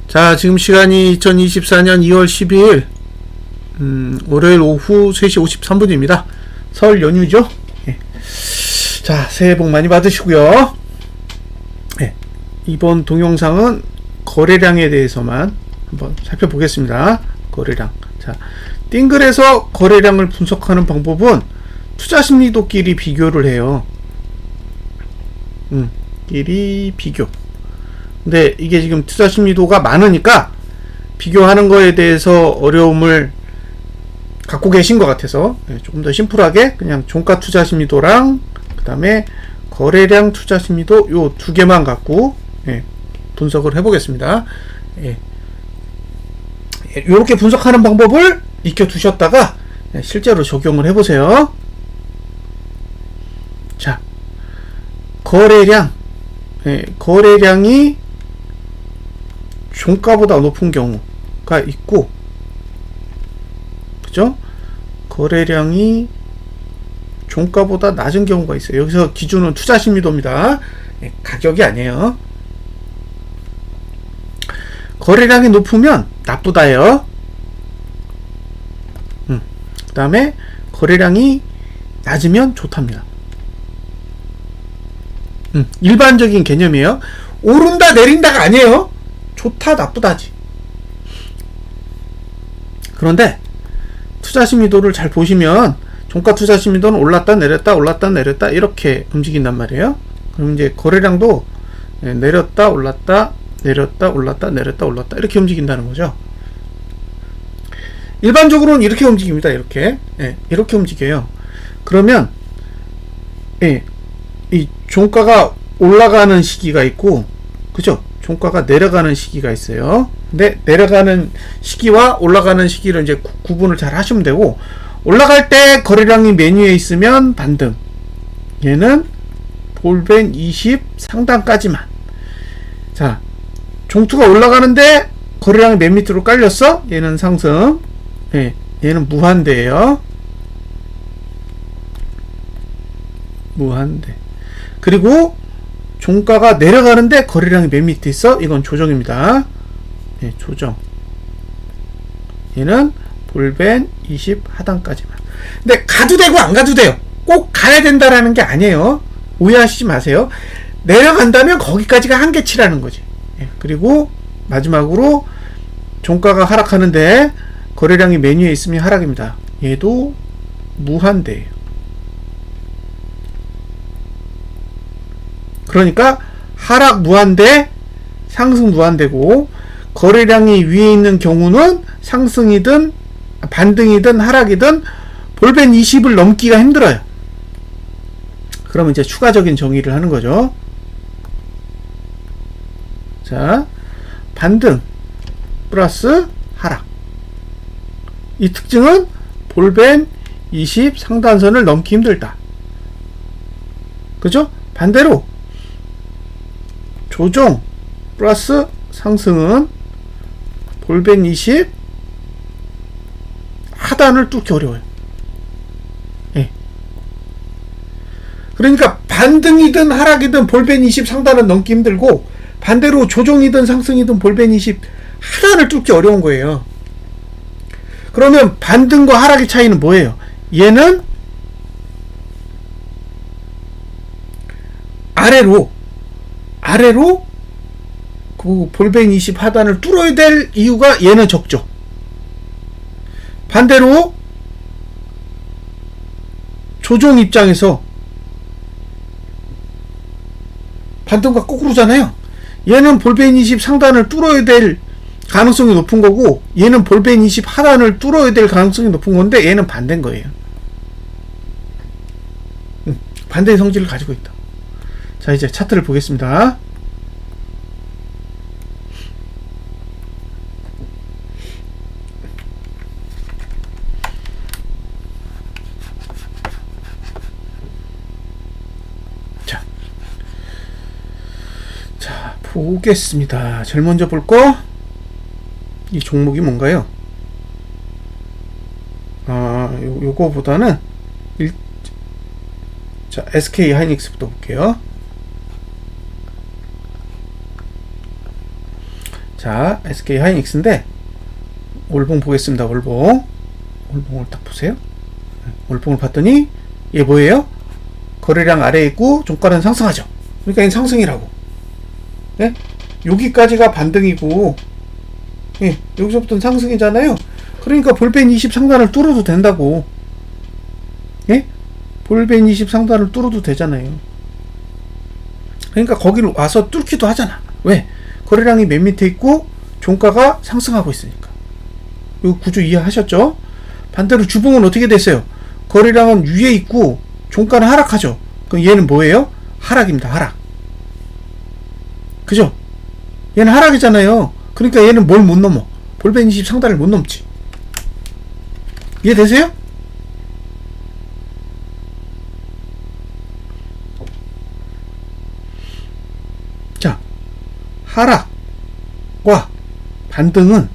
자, 지금 시간이 2024년 2월 12일 월요일 오후 3시 53분입니다. 설 연휴죠? 예. 자, 새해 복 많이 받으시고요. 예. 이번 동영상은 거래량에 대해서만 한번 살펴보겠습니다. 거래량. 자, 띵글에서 거래량을 분석하는 방법은 투자심리도끼리 비교를 해요. 끼리 비교. 근데 이게 지금 투자 심리도가 많으니까 비교하는 거에 대해서 어려움을 갖고 계신 것 같아서 조금 더 심플하게 그냥 종가 투자 심리도랑 그 다음에 거래량 투자 심리도 요 두 개만 갖고 분석을 해보겠습니다. 이렇게 분석하는 방법을 익혀 두셨다가 실제로 적용을 해보세요. 자, 거래량, 거래량이 종가보다 높은 경우가 있고, 그죠? 거래량이 종가보다 낮은 경우가 있어요. 여기서 기준은 투자심리도입니다. 가격이 아니에요. 거래량이 높으면 나쁘다예요. 그 다음에 거래량이 낮으면 좋답니다. 일반적인 개념이에요. 오른다 내린다가 아니에요. 좋다 나쁘다지. 그런데 투자심리도를 잘 보시면 종가 투자심리도는 올랐다 내렸다 올랐다 내렸다 이렇게 움직인단 말이에요. 그럼 이제 거래량도 내렸다 올랐다 내렸다 올랐다 내렸다 올랐다 이렇게 움직인다는 거죠. 일반적으로는 이렇게 움직입니다. 이렇게 이렇게 움직여요. 그러면 이 종가가 올라가는 시기가 있고, 그죠? 종가가 내려가는 시기가 있어요. 근데 내려가는 시기와 올라가는 시기를 이제 구분을 잘 하시면 되고, 올라갈 때 거래량이 메뉴에 있으면 반등. 얘는 볼벤 20 상단까지만. 자, 종투가 올라가는데 거래량이 맨 밑으로 깔렸어? 얘는 상승. 얘는 무한대예요. 무한대. 그리고 종가가 내려가는데 거래량이 맨 밑에 있어? 이건 조정입니다. 조정. 얘는 볼벤 20 하단까지만. 근데 가도 되고 안 가도 돼요. 꼭 가야 된다라는 게 아니에요. 오해하시지 마세요. 내려간다면 거기까지가 한계치라는 거지. 그리고 마지막으로 종가가 하락하는데 거래량이 메뉴에 있으면 하락입니다. 얘도 무한대예요. 그러니까 하락 무한대, 상승 무한대고, 거래량이 위에 있는 경우는 상승이든 반등이든 하락이든 볼벤 20을 넘기가 힘들어요. 그러면 이제 추가적인 정의를 하는 거죠. 자, 반등 플러스 하락. 이 특징은 볼벤 20 상단선을 넘기 힘들다. 그죠? 반대로 조정 플러스 상승은 볼벤 20 하단을 뚫기 어려워요. 그러니까 반등이든 하락이든 볼벤 20 상단은 넘기 힘들고, 반대로 조정이든 상승이든 볼벤 20 하단을 뚫기 어려운 거예요. 그러면 반등과 하락의 차이는 뭐예요? 얘는 아래로 그 볼벤 20 하단을 뚫어야 될 이유가 얘는 적죠. 반대로 조정 입장에서 반등과 거꾸로잖아요. 얘는 볼벤 20 상단을 뚫어야 될 가능성이 높은 거고, 얘는 볼벤 20 하단을 뚫어야 될 가능성이 높은 건데, 얘는 반대인 거예요. 반대의 성질을 가지고 있다. 자, 이제 차트를 보겠습니다. 자, 보겠습니다. 제일 먼저 볼 거, 이 종목이 뭔가요? 요거보다는 자, SK 하이닉스부터 볼게요. 자, SK 하이닉스인데 월봉 보겠습니다. 월봉을 딱 보세요. 월봉을 봤더니 얘 뭐예요? 거래량 아래에 있고 종가는 상승하죠. 그러니까 이게 상승이라고. 예? 여기까지가 반등이고, 예, 여기서부터는 상승이잖아요. 그러니까 볼펜 20 상단을 뚫어도 된다고. 예? 볼펜 20 상단을 뚫어도 되잖아요. 그러니까 거기를 와서 뚫기도 하잖아. 왜? 거래량이 맨 밑에 있고 종가가 상승하고 있으니까. 이 구조 이해하셨죠? 반대로 주봉은 어떻게 됐어요? 거래량은 위에 있고 종가는 하락하죠. 그럼 얘는 뭐예요? 하락입니다. 하락. 그죠? 얘는 하락이잖아요. 그러니까 얘는 뭘 못 넘어? 볼펜 20 상단을 못 넘지. 이해되세요? 자, 하락과 반등은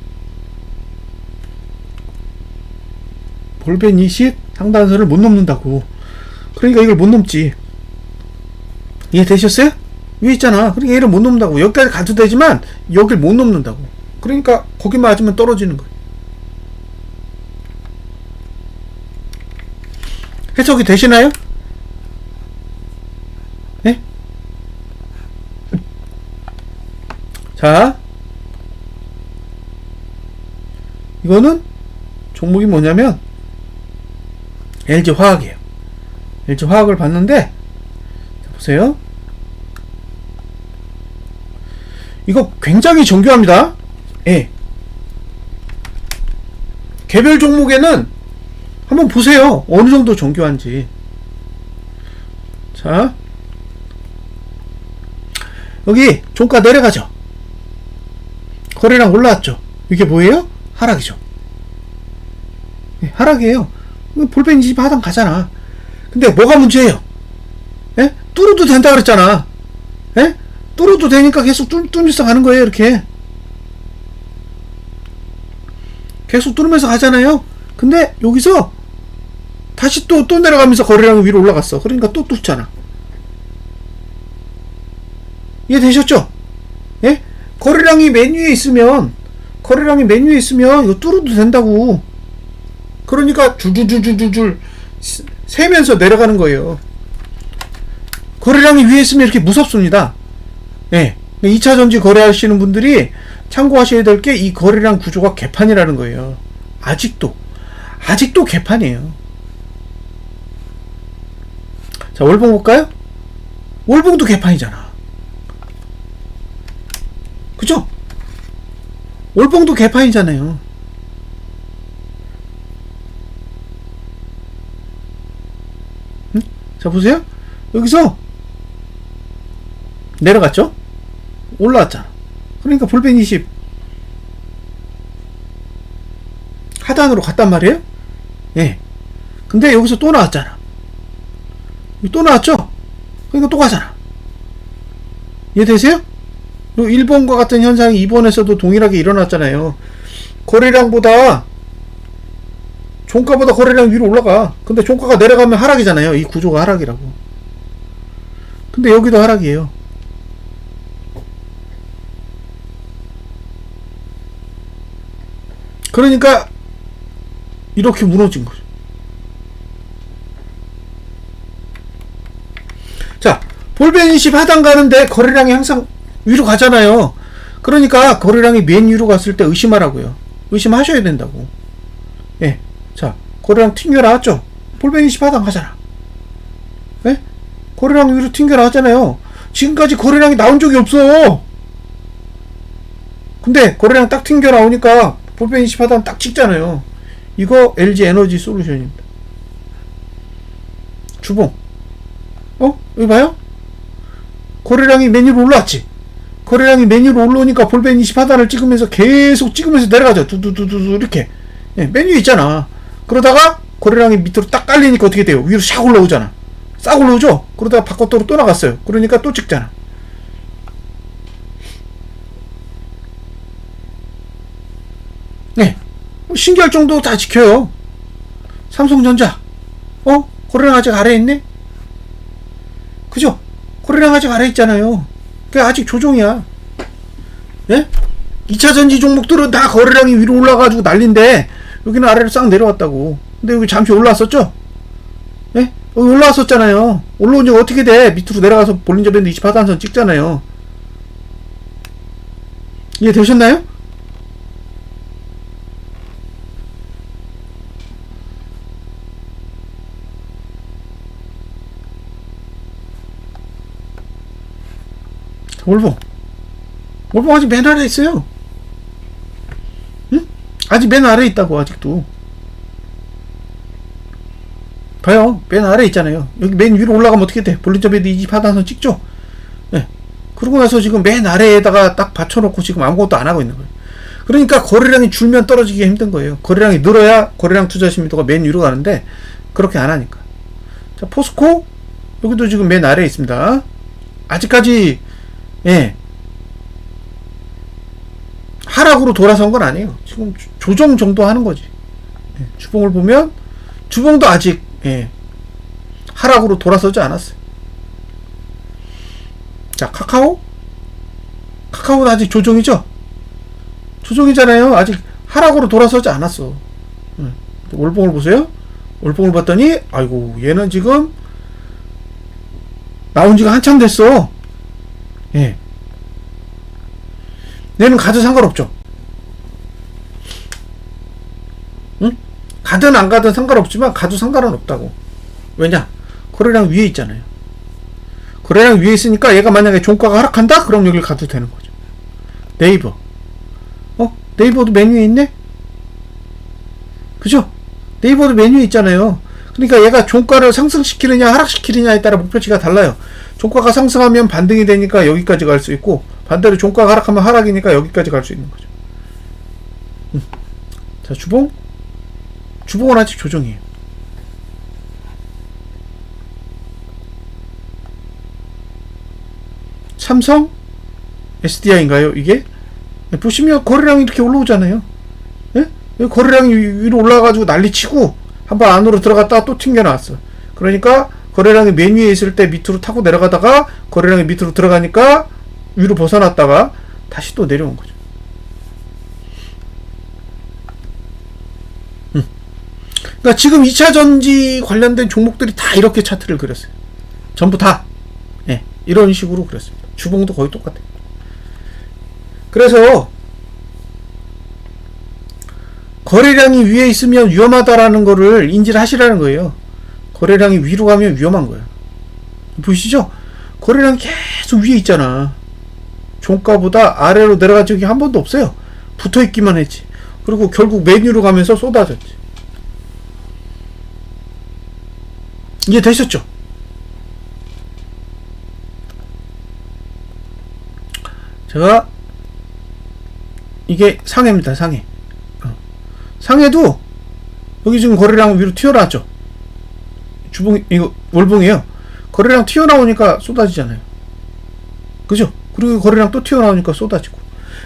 볼펜 20 상단선을 못 넘는다고. 그러니까 이걸 못 넘지. 이해되셨어요? 위에 있잖아. 그러니까 얘를 못 넘는다고. 여기까지 가도 되지만 여길 못 넘는다고. 그러니까 거기 맞으면 떨어지는 거예요. 해석이 되시나요? 네? 자, 이거는 종목이 뭐냐면 LG화학이에요. LG화학을 봤는데, 자, 보세요. 이거 굉장히 정교합니다. 예. 개별 종목에는 한번 보세요. 어느 정도 정교한지. 자, 여기 종가 내려가죠. 거래량 올라왔죠. 이게 뭐예요? 하락이죠. 예, 하락이에요. 볼펜 20 하단 가잖아. 근데 뭐가 문제예요? 예? 뚫어도 된다 그랬잖아. 예? 뚫어도 되니까 계속 뚫으면서 가는 거예요. 이렇게 계속 뚫으면서 가잖아요. 근데 여기서 다시 또 내려가면서 거래량이 위로 올라갔어. 그러니까 또 뚫잖아. 이해되셨죠? 예? 거래량이 맨 위에 있으면 이거 뚫어도 된다고. 그러니까 줄줄줄줄줄 세면서 내려가는 거예요. 거래량이 위에 있으면 이렇게 무섭습니다. 예. 2차전지 거래하시는 분들이 참고하셔야 될 게 이 거래량 구조가 개판이라는 거예요. 아직도 개판이에요. 자, 월봉 볼까요? 월봉도 개판이잖아. 그죠? 월봉도 개판이잖아요. 응? 자, 보세요. 여기서 내려갔죠? 올라왔잖아. 그러니까 볼펜 20 하단으로 갔단 말이에요? 예. 근데 여기서 또 나왔잖아. 또 나왔죠? 그러니까 또 가잖아. 이해되세요? 1번과 같은 현상이 2번에서도 동일하게 일어났잖아요. 거래량보다 종가보다 거래량 위로 올라가. 근데 종가가 내려가면 하락이잖아요. 이 구조가 하락이라고. 근데 여기도 하락이에요. 그러니까 이렇게 무너진 거죠. 자, 볼펜 20 하단 가는데 거래량이 항상 위로 가잖아요. 그러니까 거래량이 맨 위로 갔을 때 의심하라고요. 의심하셔야 된다고. 예. 자, 거래량 튕겨 나왔죠? 볼펜 20 하단 가잖아. 예? 거래량 위로 튕겨 나왔잖아요. 지금까지 거래량이 나온 적이 없어. 근데 거래량 딱 튕겨 나오니까 볼펜 20 하단 딱 찍잖아요. 이거 LG 에너지 솔루션입니다. 주봉. 여기 봐요? 거래량이 맨 위로 올라왔지? 거래량이 맨 위로 올라오니까 볼펜 20 하단을 찍으면서 계속 찍으면서 내려가죠. 두두두두 이렇게. 예, 맨 위에 있잖아. 그러다가 거래량이 밑으로 딱 깔리니까 어떻게 돼요? 위로 샥 올라오잖아. 싹 올라오죠? 그러다가 바깥으로 또 나갔어요. 그러니까 또 찍잖아. 네. 신기할 정도 다 지켜요. 삼성전자. 거래량 아직 아래에 있네? 그죠? 거래량 아직 아래에 있잖아요. 그게 아직 조정이야. 예? 2차 전지 종목들은 다 거래량이 위로 올라가지고 난린데 여기는 아래로 싹 내려왔다고. 근데 여기 잠시 올라왔었죠? 예? 여기 올라왔었잖아요. 올라온 적 어떻게 돼? 밑으로 내려가서 볼린저 밴드 20하단선 찍잖아요. 이해 되셨나요? 월봉 아직 맨 아래에 있어요. 응? 아직 맨 아래에 있다고. 아직도 봐요. 맨 아래에 있잖아요. 여기 맨 위로 올라가면 어떻게 돼? 볼린저 밴드 20하단선 찍죠? 예. 그러고 나서 지금 맨 아래에다가 딱 받쳐놓고 지금 아무것도 안 하고 있는 거예요. 그러니까 거래량이 줄면 떨어지기가 힘든 거예요. 거래량이 늘어야 거래량 투자 심리도가 맨 위로 가는데 그렇게 안 하니까. 자, 포스코 여기도 지금 맨 아래에 있습니다. 아직까지 예 하락으로 돌아선 건 아니에요. 지금 조정 정도 하는 거지. 예, 주봉을 보면 주봉도 아직 예 하락으로 돌아서지 않았어요. 자, 카카오는 아직 조정이죠? 조정이잖아요. 아직 하락으로 돌아서지 않았어. 월봉을 보세요. 월봉을 봤더니 아이고 얘는 지금 나온 지가 한참 됐어. 예. 얘는 가도 상관없죠. 응? 가든 안 가든 상관없지만 가도 상관은 없다고. 왜냐? 거래량 위에 있잖아요. 거래량 위에 있으니까 얘가 만약에 종가가 하락한다? 그럼 여길 가도 되는 거죠. 네이버. 네이버도 메뉴에 있네? 그죠? 네이버도 메뉴에 있잖아요. 그러니까 얘가 종가를 상승시키느냐 하락시키느냐에 따라 목표치가 달라요. 종가가 상승하면 반등이 되니까 여기까지 갈 수 있고, 반대로 종가가 하락하면 하락이니까 여기까지 갈 수 있는 거죠. 자, 주봉은 아직 조정이에요. 삼성 SDI인가요? 이게 보시면 거래량이 이렇게 올라오잖아요. 예? 거래량이 위로 올라가가지고 난리치고 한번 안으로 들어갔다가 또 튕겨 나왔어. 그러니까 거래량이 맨 위에 있을 때 밑으로 타고 내려가다가 거래량이 밑으로 들어가니까 위로 벗어났다가 다시 또 내려온 거죠. 그러니까 지금 2차 전지 관련된 종목들이 다 이렇게 차트를 그렸어요. 전부 다 예, 이런 식으로 그렸습니다. 주봉도 거의 똑같아요. 그래서 거래량이 위에 있으면 위험하다라는 거를 인지를 하시라는 거예요. 거래량이 위로 가면 위험한 거예요. 보시죠? 거래량이 계속 위에 있잖아. 종가보다 아래로 내려간 적이 한 번도 없어요. 붙어있기만 했지. 그리고 결국 메뉴로 가면서 쏟아졌지. 이해 되셨죠? 제가 이게 상해입니다. 상해. 상해도 여기 지금 거래량 위로 튀어나왔죠. 주봉 이거 월봉이에요. 거래량 튀어나오니까 쏟아지잖아요. 그죠? 그리고 거래량 또 튀어나오니까 쏟아지고.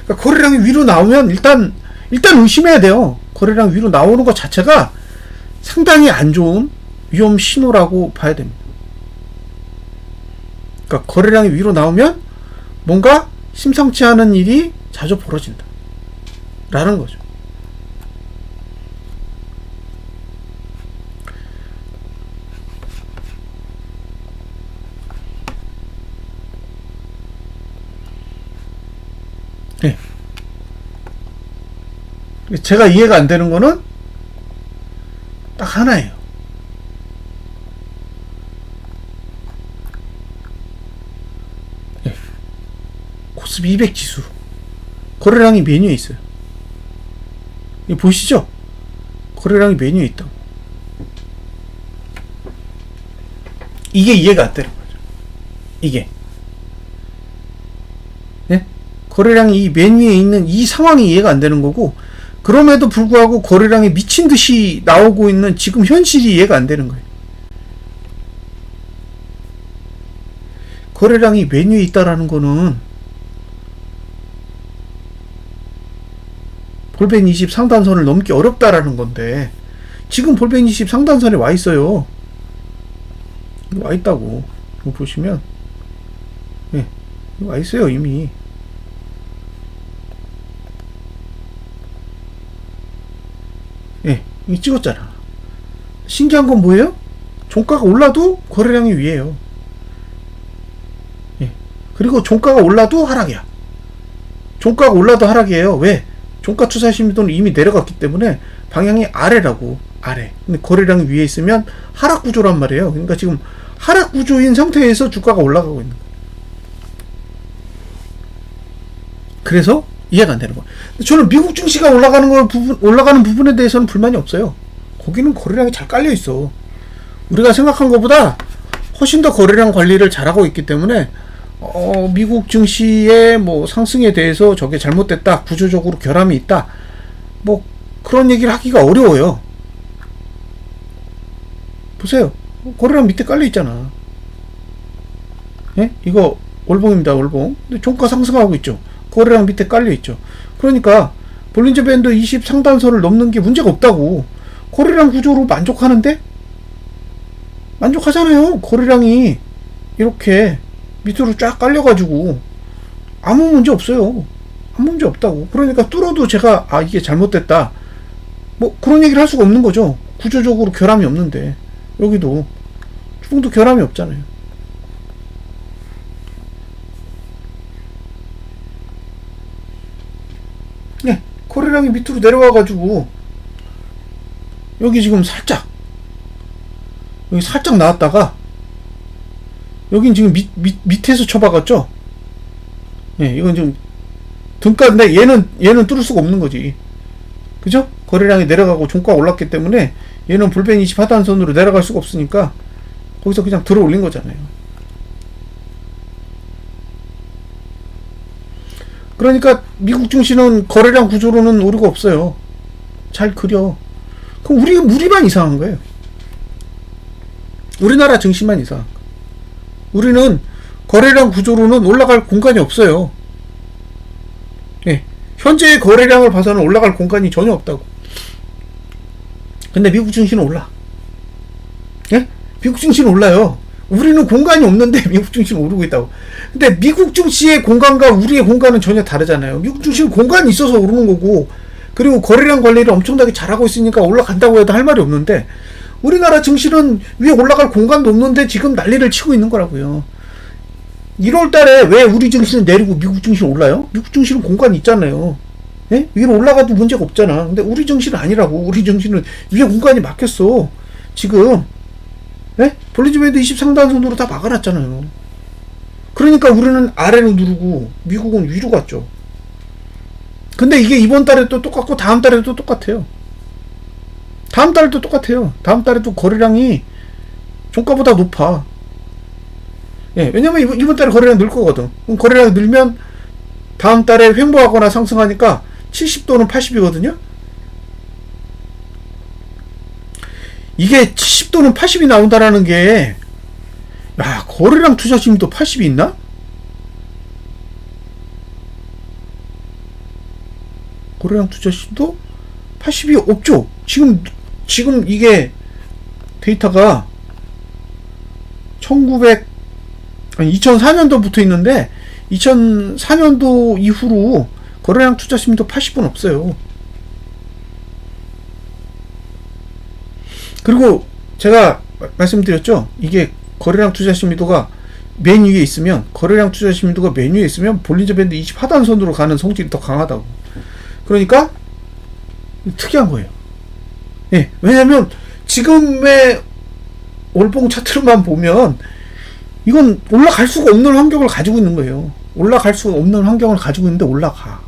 그러니까 거래량이 위로 나오면 일단 의심해야 돼요. 거래량 위로 나오는 것 자체가 상당히 안 좋은 위험 신호라고 봐야 됩니다. 그러니까 거래량이 위로 나오면 뭔가 심상치 않은 일이 자주 벌어진다 라는 거죠. 네. 제가 이해가 안 되는 거는 딱 하나예요. 네. 코스피 200 지수 거래량이 메뉴에 있어요. 이거 보시죠? 거래량이 메뉴에 있다고. 이게 이해가 안 되는 거죠. 이게 네? 거래량이 이 메뉴에 있는 이 상황이 이해가 안 되는 거고, 그럼에도 불구하고 거래량이 미친 듯이 나오고 있는 지금 현실이 이해가 안 되는 거예요. 거래량이 메뉴에 있다라는 거는 볼벤 20 상단선을 넘기 어렵다라는 건데, 지금 볼벤 20 상단선에 와 있어요. 와 있다고. 이거 보시면 예, 와 있어요 이미. 예, 이 찍었잖아. 신기한 건 뭐예요? 종가가 올라도 거래량이 위에요. 예. 그리고 종가가 올라도 하락이야. 종가가 올라도 하락이에요. 왜? 종가 투자 심리도는 이미 내려갔기 때문에 방향이 아래라고. 아래. 근데 거래량이 위에 있으면 하락 구조란 말이에요. 그러니까 지금 하락 구조인 상태에서 주가가 올라가고 있는 거예요. 그래서 이해가 안 되는 거예요. 저는 미국 증시가 올라가는 부분에 대해서는 불만이 없어요. 거기는 거래량이 잘 깔려 있어. 우리가 생각한 것보다 훨씬 더 거래량 관리를 잘하고 있기 때문에 미국 증시의 뭐 상승에 대해서 저게 잘못됐다, 구조적으로 결함이 있다, 뭐 그런 얘기를 하기가 어려워요. 보세요, 거래량 밑에 깔려 있잖아. 예? 이거 월봉입니다, 월봉. 근데 종가 상승하고 있죠. 거래량 밑에 깔려 있죠. 그러니까 볼린저 밴드 20 상단선을 넘는 게 문제가 없다고. 거래량 구조로 만족하는데? 만족하잖아요. 거래량이 이렇게 밑으로 쫙 깔려가지고 아무 문제 없어요. 아무 문제 없다고. 그러니까 뚫어도 제가 이게 잘못됐다, 뭐 그런 얘기를 할 수가 없는 거죠. 구조적으로 결함이 없는데. 여기도 주봉도 결함이 없잖아요. 네, 거래량이 밑으로 내려와가지고 여기 지금 살짝, 여기 살짝 나왔다가 여긴 지금 밑에서 쳐박았죠. 예, 이건 좀 등가인데 얘는 뚫을 수가 없는 거지. 그죠? 거래량이 내려가고 종가가 올랐기 때문에 얘는 볼펜 20 하단선으로 내려갈 수가 없으니까 거기서 그냥 들어 올린 거잖아요. 그러니까 미국 증시는 거래량 구조로는 오류가 없어요. 잘 그려. 그럼 우리만 이상한 거예요. 우리나라 증시만 이상한 거예요. 우리는 거래량 구조로는 올라갈 공간이 없어요. 예. 현재의 거래량을 봐서는 올라갈 공간이 전혀 없다고. 근데 미국 증시는 올라. 예? 미국 증시는 올라요. 우리는 공간이 없는데 미국 증시는 오르고 있다고. 근데 미국 증시의 공간과 우리의 공간은 전혀 다르잖아요. 미국 증시는 공간이 있어서 오르는 거고, 그리고 거래량 관리를 엄청나게 잘하고 있으니까 올라간다고 해도 할 말이 없는데, 우리나라 증시는 위에 올라갈 공간도 없는데 지금 난리를 치고 있는 거라고요. 1월 달에 왜 우리 증시는 내리고 미국 증시는 올라요? 미국 증시는 공간이 있잖아요. 예? 위로 올라가도 문제가 없잖아. 근데 우리 증시는 아니라고. 우리 증시는 위에 공간이 막혔어. 지금. 예? 볼린저 밴드 20 상단선으로 다 막아놨잖아요. 그러니까 우리는 아래로 누르고 미국은 위로 갔죠. 근데 이게 이번 달에도 똑같고 다음 달에도 똑같아요. 다음 달에도 똑같아요. 다음 달에도 거래량이 종가보다 높아. 예, 왜냐면 이번 달에 거래량 늘 거거든. 그럼 거래량이 늘면 다음 달에 횡보하거나 상승하니까 70도는 80이거든요. 이게 70도는 80이 나온다라는 게, 야, 거래량 투자심도 80이 있나? 거래량 투자심도 80이 없죠. 지금 이게 데이터가 2004년도 붙어 있는데 2004년도 이후로 거래량 투자심도 80은 없어요. 그리고 제가 말씀드렸죠. 이게 거래량 투자 심리도가 맨 위에 있으면, 거래량 투자 심리도가 맨 위에 있으면 볼린저 밴드 20 하단선으로 가는 성질이 더 강하다고. 그러니까 특이한 거예요. 예, 왜냐면 지금의 월봉 차트로만 보면 이건 올라갈 수가 없는 환경을 가지고 있는 거예요. 올라갈 수가 없는 환경을 가지고 있는데 올라가.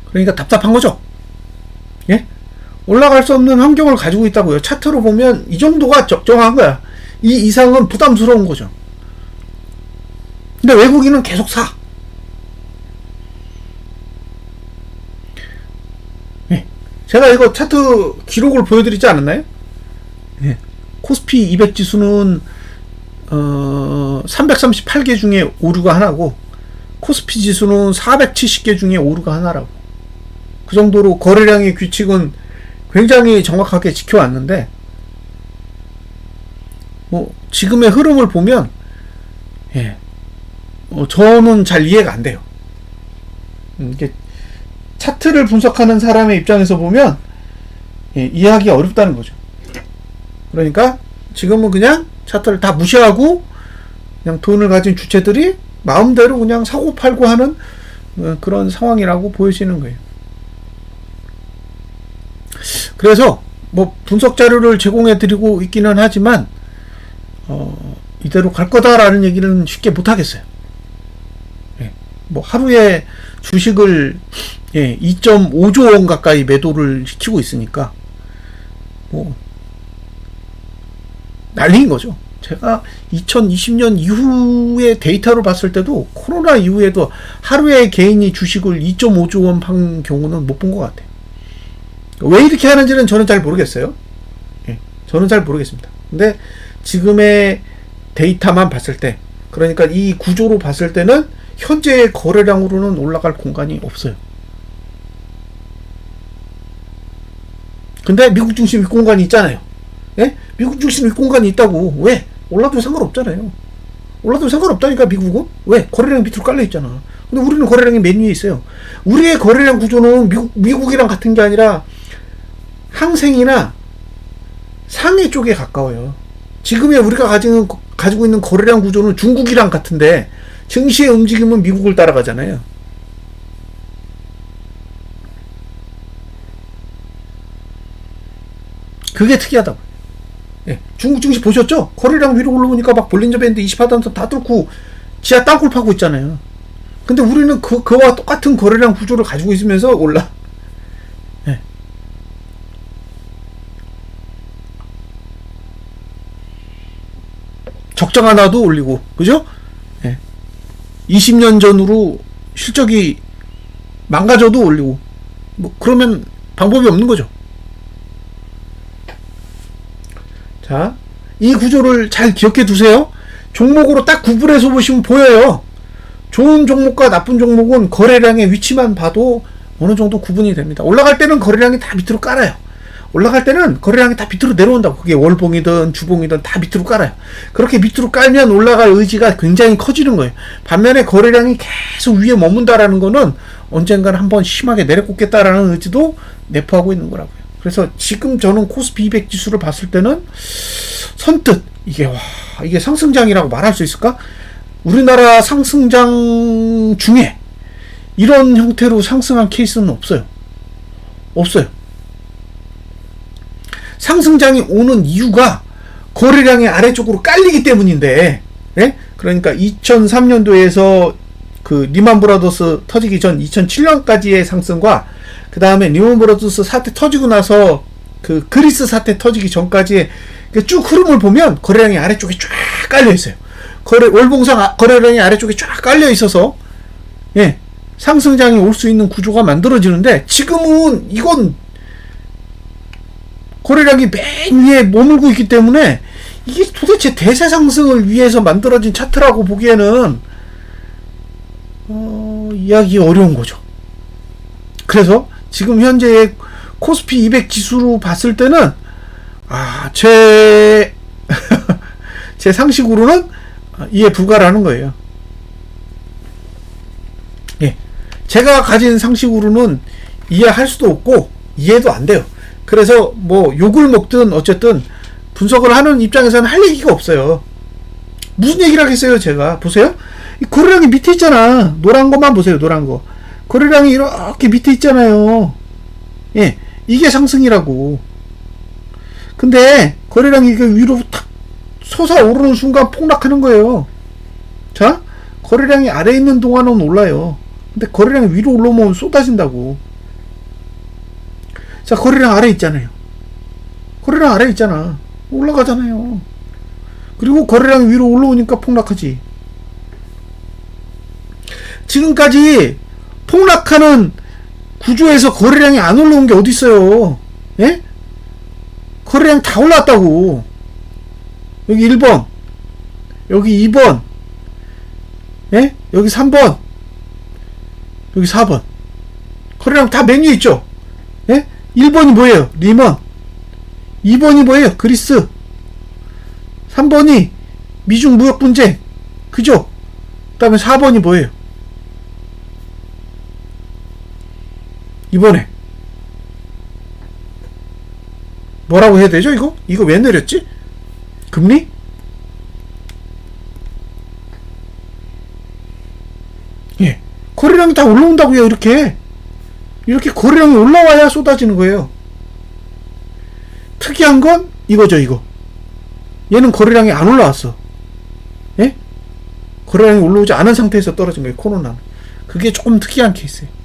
그러니까 답답한 거죠. 예? 올라갈 수 없는 환경을 가지고 있다고요. 차트로 보면 이 정도가 적정한 거야. 이 이상은 부담스러운 거죠. 근데 외국인은 계속 사. 예. 제가 이거 차트 기록을 보여드리지 않았나요? 예. 코스피 200 지수는 338개 중에 오류가 하나고, 코스피 지수는 470개 중에 오류가 하나라고. 그 정도로 거래량의 규칙은 굉장히 정확하게 지켜왔는데, 뭐 지금의 흐름을 보면 저는 잘 이해가 안 돼요. 이게 차트를 분석하는 사람의 입장에서 보면 이해하기 어렵다는 거죠. 그러니까 지금은 그냥 차트를 다 무시하고 그냥 돈을 가진 주체들이 마음대로 그냥 사고 팔고 하는 그런 상황이라고 보여지는 거예요. 그래서 뭐 분석 자료를 제공해 드리고 있기는 하지만 이대로 갈 거다라는 얘기는 쉽게 못 하겠어요. 뭐 하루에 주식을 2.5조 원 가까이 매도를 시키고 있으니까 뭐 난리인 거죠. 제가 2020년 이후의 데이터를 봤을 때도 코로나 이후에도 하루에 개인이 주식을 2.5조 원 판 경우는 못 본 것 같아요. 왜 이렇게 하는지는 저는 잘 모르겠어요. 저는 잘 모르겠습니다. 근데 지금의 데이터만 봤을 때, 그러니까 이 구조로 봤을 때는 현재의 거래량으로는 올라갈 공간이 없어요. 근데 미국 중심 윗공간이 있잖아요. 미국 중심 윗공간이 있다고. 왜? 올라도 상관없잖아요. 올라도 상관없다니까, 미국은. 왜? 거래량 밑으로 깔려 있잖아. 근데 우리는 거래량이 맨 위에 있어요. 우리의 거래량 구조는 미국이랑 같은 게 아니라 항생이나 상해 쪽에 가까워요. 지금의 우리가 가지고 있는 거래량 구조는 중국이랑 같은데 증시의 움직임은 미국을 따라가잖아요. 그게 특이하다고. 중국 증시 보셨죠? 거래량 위로 올라오니까 막 볼린저 밴드 20하단선 다 뚫고 지하 땅굴 파고 있잖아요. 근데 우리는 그와 똑같은 거래량 구조를 가지고 있으면서 올라. 적자가 나도 올리고, 그죠? 20년 전으로 실적이 망가져도 올리고, 뭐 그러면 방법이 없는 거죠. 자, 이 구조를 잘 기억해 두세요. 종목으로 딱 구분해서 보시면 보여요. 좋은 종목과 나쁜 종목은 거래량의 위치만 봐도 어느 정도 구분이 됩니다. 올라갈 때는 거래량이 다 밑으로 깔아요. 올라갈 때는 거래량이 다 밑으로 내려온다고. 그게 월봉이든 주봉이든 다 밑으로 깔아요. 그렇게 밑으로 깔면 올라갈 의지가 굉장히 커지는 거예요. 반면에 거래량이 계속 위에 머문다라는 거는 언젠가는 한번 심하게 내려꽂겠다라는 의지도 내포하고 있는 거라고요. 그래서 지금 저는 코스피 200 지수를 봤을 때는 선뜻 이게 상승장이라고 말할 수 있을까? 우리나라 상승장 중에 이런 형태로 상승한 케이스는 없어요. 상승장이 오는 이유가 거래량이 아래쪽으로 깔리기 때문인데, 그러니까 2003년도에서 그 리만 브라더스 터지기 전 2007년까지의 상승과 그 다음에 리만 브라더스 사태 터지고 나서 그 그리스 사태 터지기 전까지의 쭉 흐름을 보면 거래량이 아래쪽에 쫙 깔려 있어요. 월봉상 거래량이 아래쪽에 쫙 깔려 있어서 상승장이 올 수 있는 구조가 만들어지는데, 지금은 이건 거래량이 맨 위에 머물고 있기 때문에 이게 도대체 대세 상승을 위해서 만들어진 차트라고 보기에는 이해하기 어려운 거죠. 그래서 지금 현재의 코스피 200 지수로 봤을 때는 제 상식으로는 이해 불가라는 거예요. 제가 가진 상식으로는 이해할 수도 없고 이해도 안 돼요. 그래서 뭐 욕을 먹든 어쨌든 분석을 하는 입장에서는 할 얘기가 없어요. 무슨 얘기를 하겠어요, 제가. 보세요. 이 거래량이 밑에 있잖아. 노란 것만 보세요, 노란 거. 거래량이 이렇게 밑에 있잖아요. 이게 상승이라고. 근데 거래량이 위로 탁 솟아오르는 순간 폭락하는 거예요. 자, 거래량이 아래에 있는 동안은 올라요. 근데 거래량이 위로 올라오면 쏟아진다고. 자, 거래량 아래 있잖아요. 거래량 아래 있잖아. 올라가잖아요. 그리고 거래량 위로 올라오니까 폭락하지. 지금까지 폭락하는 구조에서 거래량이 안 올라온 게 어디 있어요? 거래량 다 올랐다고. 여기 1번, 여기 2번, 여기 3번, 여기 4번. 거래량 다 메뉴에 있죠? 예? 1번이 뭐예요? 리먼. 2번이 뭐예요? 그리스. 3번이 미중 무역 분쟁. 그죠? 그 다음에 4번이 뭐예요? 이번에 뭐라고 해야 되죠? 이거 왜 내렸지? 금리? 예. 거래량이 다 올라온다고요. 이렇게 거래량이 올라와야 쏟아지는 거예요. 특이한 건 이거죠. 이거 얘는 거래량이 안 올라왔어. 예? 거래량이 올라오지 않은 상태에서 떨어진 거예요. 코로나는. 그게 조금 특이한 케이스예요.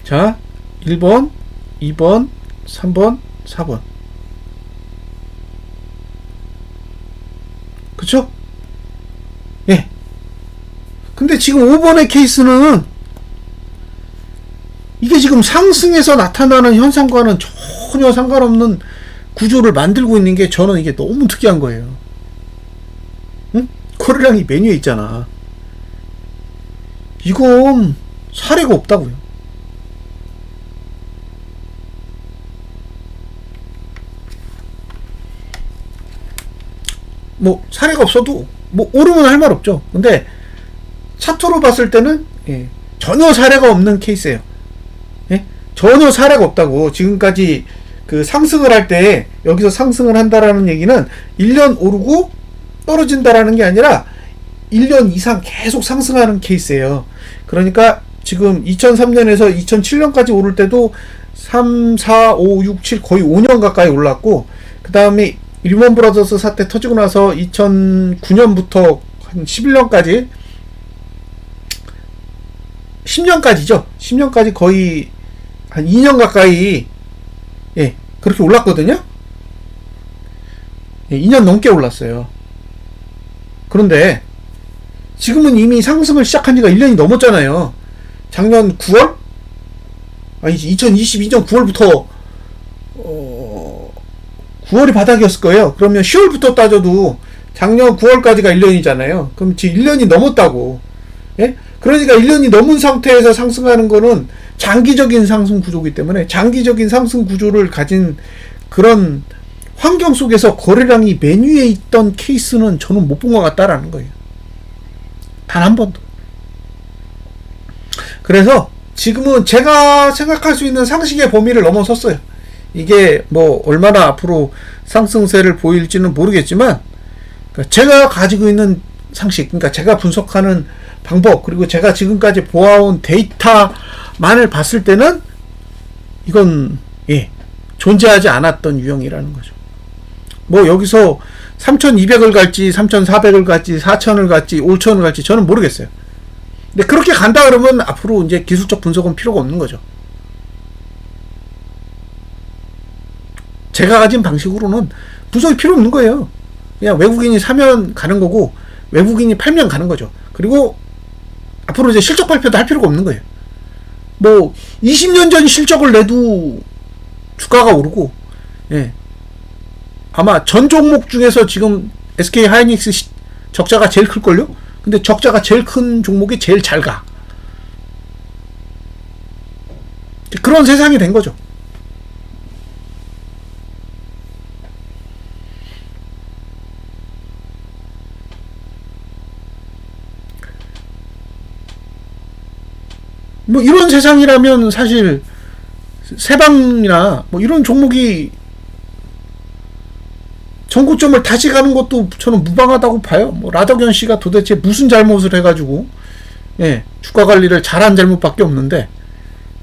자, 1번, 2번, 3번, 4번. 그쵸? 예. 근데 지금 5번의 케이스는 이게 지금 상승에서 나타나는 현상과는 전혀 상관없는 구조를 만들고 있는 게 저는 이게 너무 특이한 거예요. 응? 거래량이 메뉴에 있잖아. 이건 사례가 없다고요. 뭐 사례가 없어도 뭐 오르면 할 말 없죠. 근데 차트로 봤을 때는 예, 전혀 사례가 없는 케이스예요. 예? 전혀 사례가 없다고. 지금까지 그 상승을 할 때 여기서 상승을 한다라는 얘기는 1년 오르고 떨어진다라는 게 아니라 1년 이상 계속 상승하는 케이스예요. 그러니까 지금 2003년에서 2007년까지 오를 때도 3, 4, 5, 6, 7 거의 5년 가까이 올랐고, 그 다음에 리먼 브라더스 사태 터지고 나서 2009년부터 한 11년까지 10년까지죠. 10년까지 거의 한 2년 가까이 예, 그렇게 올랐거든요. 예, 2년 넘게 올랐어요. 그런데 지금은 이미 상승을 시작한 지가 1년이 넘었잖아요. 작년 9월? 아니지, 2022년 9월부터 9월이 바닥이었을 거예요. 그러면 10월부터 따져도 작년 9월까지가 1년이잖아요. 그럼 지금 1년이 넘었다고. 예? 그러니까 1년이 넘은 상태에서 상승하는 거는 장기적인 상승 구조이기 때문에 장기적인 상승 구조를 가진 그런 환경 속에서 거래량이 메뉴에 있던 케이스는 저는 못 본 것 같다라는 거예요. 단 한 번도. 그래서 지금은 제가 생각할 수 있는 상식의 범위를 넘어섰어요. 이게 뭐 얼마나 앞으로 상승세를 보일지는 모르겠지만, 그러니까 제가 가지고 있는 상식, 그러니까 제가 분석하는 방법, 그리고 제가 지금까지 보아온 데이터만을 봤을 때는 이건 예, 존재하지 않았던 유형이라는 거죠. 뭐 여기서 3200을 갈지 3400을 갈지 4000을 갈지 5000을 갈지 저는 모르겠어요. 근데 그렇게 간다 그러면 앞으로 이제 기술적 분석은 필요가 없는 거죠. 제가 가진 방식으로는 분석이 필요 없는 거예요. 그냥 외국인이 사면 가는 거고 외국인이 팔면 가는 거죠. 그리고 앞으로 이제 실적 발표도 할 필요가 없는 거예요. 뭐 20년 전 실적을 내도 주가가 오르고, 예, 아마 전 종목 중에서 지금 SK 하이닉스 적자가 제일 클걸요? 근데 적자가 제일 큰 종목이 제일 잘 가. 그런 세상이 된 거죠. 뭐 이런 세상이라면 사실 세방이나 뭐 이런 종목이 전고점을 다시 가는 것도 저는 무방하다고 봐요. 뭐 라덕현 씨가 도대체 무슨 잘못을 해가지고 예, 주가 관리를 잘한 잘못밖에 없는데,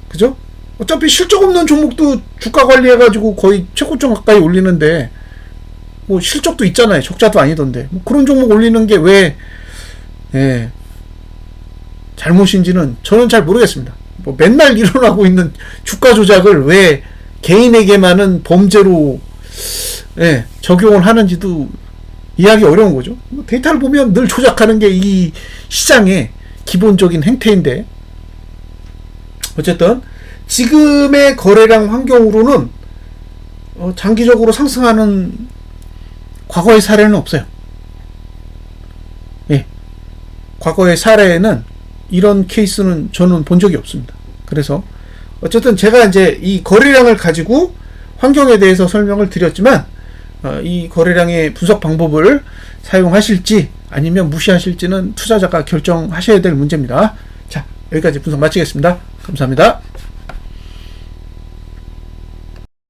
그죠? 어차피 실적 없는 종목도 주가 관리해가지고 거의 최고점 가까이 올리는데, 뭐 실적도 있잖아요. 적자도 아니던데 뭐 그런 종목 올리는 게 왜 예, 잘못인지는 저는 잘 모르겠습니다. 뭐 맨날 일어나고 있는 주가 조작을 왜 개인에게만은 범죄로 예, 적용을 하는지도 이해하기 어려운 거죠. 데이터를 보면 늘 조작하는 게 이 시장의 기본적인 행태인데, 어쨌든 지금의 거래량 환경으로는 장기적으로 상승하는 과거의 사례는 없어요. 예. 과거의 사례는 이런 케이스는 저는 본 적이 없습니다. 그래서 어쨌든 제가 이제 이 거래량을 가지고 환경에 대해서 설명을 드렸지만 이 거래량의 분석 방법을 사용하실지 아니면 무시하실지는 투자자가 결정하셔야 될 문제입니다. 자, 여기까지 분석 마치겠습니다. 감사합니다.